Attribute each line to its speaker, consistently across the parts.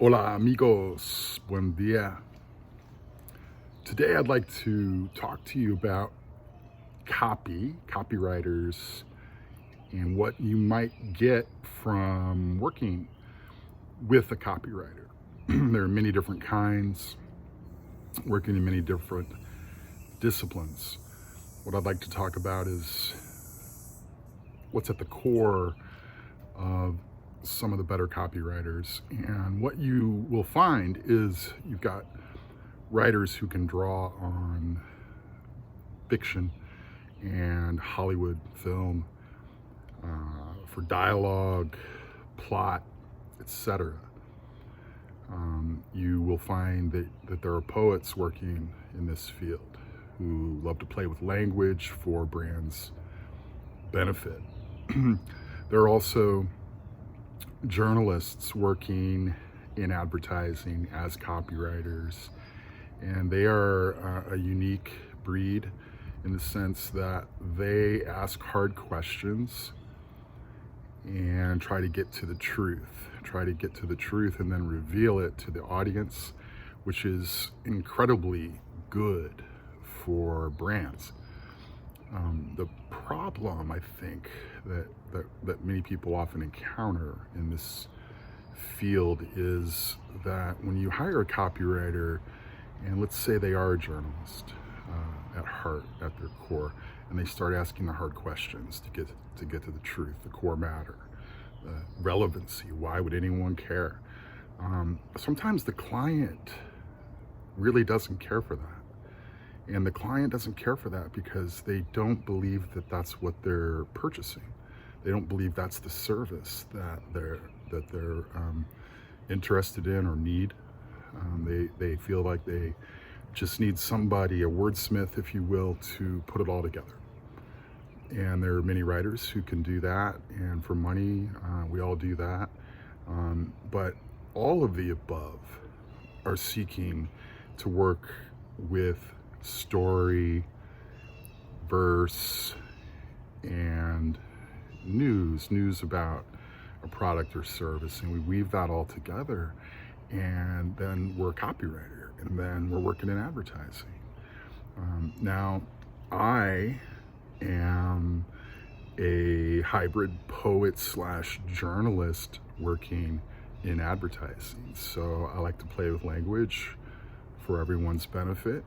Speaker 1: Hola amigos, buen dia. Today I'd like to talk to you about copywriters, and what you might get from working with a copywriter. There are many different kinds, working in many different disciplines. What I'd like to talk about is what's at the core of some of the better copywriters. And what you will find is you've got writers who can draw on fiction and Hollywood film for dialogue, plot, etc. You will find that there are poets working in this field who love to play with language for brands' benefit. There are also journalists working in advertising as copywriters, and they are a unique breed in the sense that they ask hard questions and try to get to the truth and then reveal it to the audience, which is incredibly good for brands. The problem, I think, that many people often encounter in this field is that when you hire a copywriter, and let's say they are a journalist at heart, at their core, and they start asking the hard questions to get to the truth, the core matter, relevancy, why would anyone care? Sometimes the client really doesn't care for that. And the client doesn't care for that because they don't believe that that's what they're purchasing. They don't believe that's the service that they're interested in or need. They feel like they just need somebody, a wordsmith, if you will, to put it all together. And there are many writers who can do that, and for money, we all do that. But all of the above are seeking to work with story, verse, and news about a product or service, and we weave that all together, and then we're a copywriter, and then we're working in advertising. Now, I am a hybrid poet / journalist working in advertising, so I like to play with language for everyone's benefit.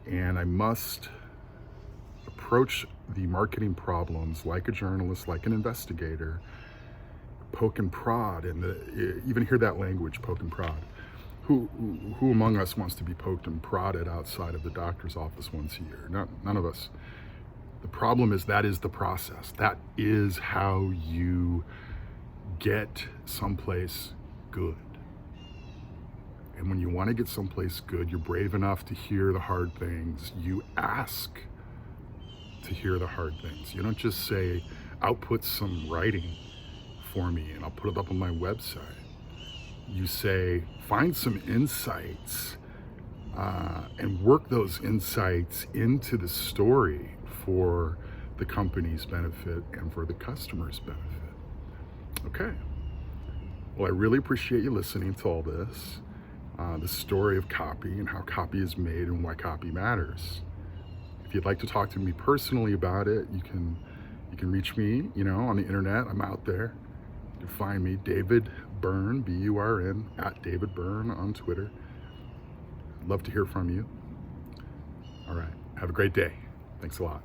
Speaker 1: And I must approach the marketing problems like a journalist, like an investigator, poke and prod, and even hear that language, poke and prod. Who among us wants to be poked and prodded outside of the doctor's office once a year? None of us. The problem is that is the process. That is how you get someplace good. And when you want to get someplace good, you're brave enough to hear the hard things. You ask to hear the hard things. You don't just say, output some writing for me and I'll put it up on my website. You say, find some insights and work those insights into the story for the company's benefit and for the customer's benefit. Okay. Well, I really appreciate you listening to all this. The story of copy and how copy is made and why copy matters. If you'd like to talk to me personally about it, you can reach me, on the internet. I'm out there. You can find me, David Byrne, B-U-R-N, at David Byrne on Twitter. I'd love to hear from you. All right. Have a great day. Thanks a lot.